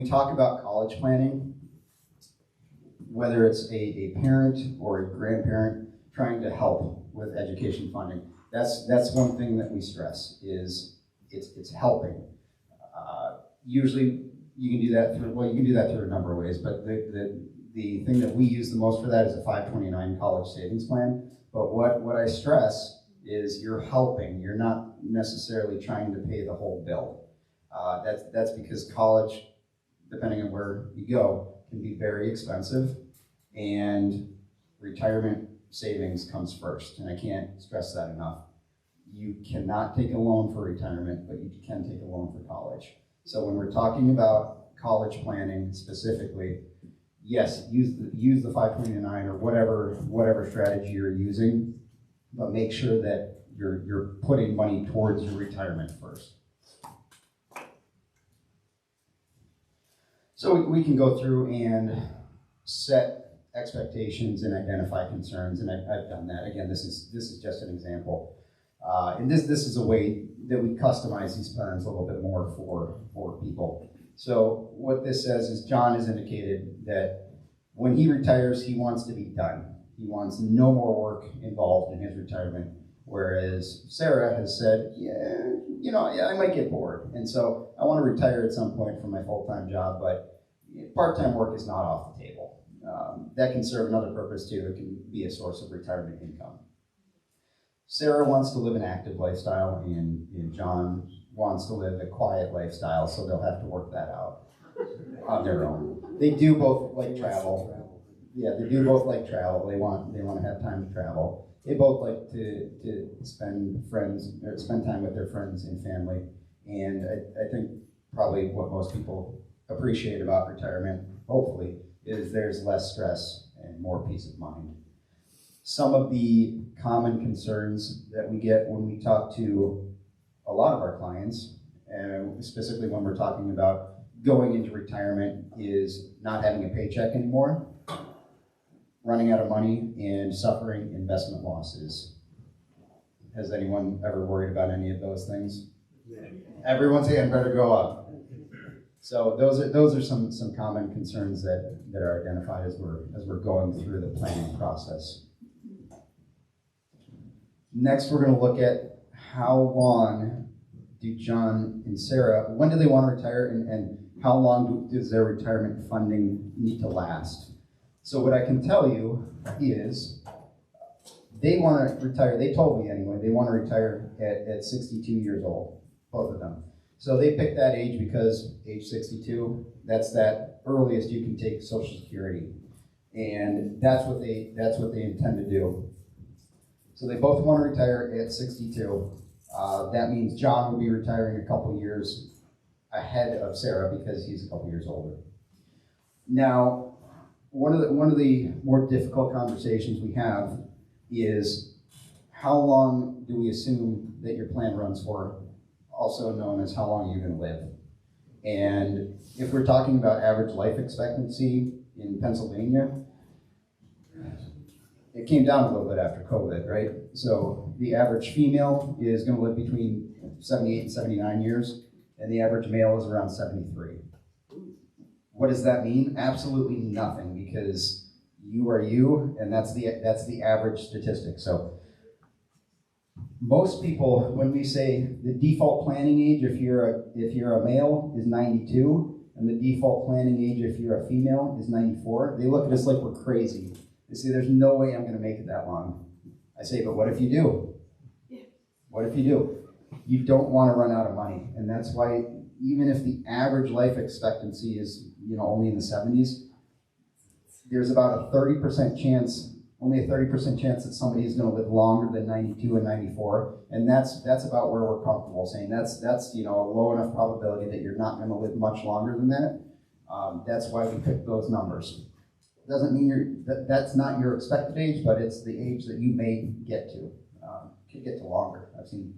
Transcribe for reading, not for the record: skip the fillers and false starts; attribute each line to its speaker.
Speaker 1: We talk about college planning, whether it's a parent or a grandparent trying to help with education funding. That's one thing that we stress is it's helping. Usually you can do that through a number of ways, but the thing that we use the most for that is a 529 college savings plan. But what I stress is you're helping. You're not necessarily trying to pay the whole bill. That's because college, depending on where you go, can be very expensive, and retirement savings comes first, and I can't stress that enough. You cannot take a loan for retirement, but you can take a loan for college. So when we're talking about college planning specifically, yes, use the 529 or whatever strategy you're using, but make sure that you're putting money towards your retirement first. So we can go through and set expectations and identify concerns, and I've done that. Again, this is just an example. And this is a way that we customize these plans a little bit more for people. So what this says is John has indicated that when he retires, he wants to be done. He wants no more work involved in his retirement. Whereas Sarah has said, I might get bored. And so I want to retire at some point from my full-time job, but part-time work is not off the table. That can serve another purpose too. It can be a source of retirement income. Sarah wants to live an active lifestyle, and John wants to live a quiet lifestyle, so they'll have to work that out on their own. They do both like travel. Yeah, they do both like travel. They want to have time to travel. They both like to spend time with their friends and family. And I think probably what most people appreciate about retirement, hopefully, is there's less stress and more peace of mind. Some of the common concerns that we get when we talk to a lot of our clients, and specifically when we're talking about going into retirement, is not having a paycheck anymore, running out of money, and suffering investment losses. Has anyone ever worried about any of those things? Yeah. Everyone's hand better go up. So those are some common concerns that are identified as we're going through the planning process. Next, we're going to look at how long do John and Sarah, when do they want to retire, and how long does their retirement funding need to last? So what I can tell you is they want to retire, they told me anyway, they want to retire at 62 years old, both of them. So they picked that age because age 62, that's that earliest you can take Social Security. And that's what they intend to do. So they both want to retire at 62. That means John will be retiring a couple years ahead of Sarah because he's a couple years older. Now, one of the more difficult conversations we have is how long do we assume that your plan runs for, also known as how long you're going to live. And if we're talking about average life expectancy in Pennsylvania, it came down a little bit after COVID, right? So the average female is going to live between 78 and 79 years, and the average male is around 73. What does that mean? Absolutely nothing, because you are you, and that's the average statistic. So most people, when we say the default planning age if you're a male is 92, and the default planning age if you're a female is 94, they look at us like we're crazy. They say, there's no way I'm going to make it that long. I say, but what if you do? What if you do? You don't want to run out of money, and that's why even if the average life expectancy is only in the 70s, there's about a 30% chance, only a 30% chance that somebody is going to live longer than 92 and 94, and that's about where we're comfortable saying that's a low enough probability that you're not going to live much longer than that. That's why we picked those numbers. Doesn't mean that's not your expected age, but it's the age that you may get to. Could get to longer. I've seen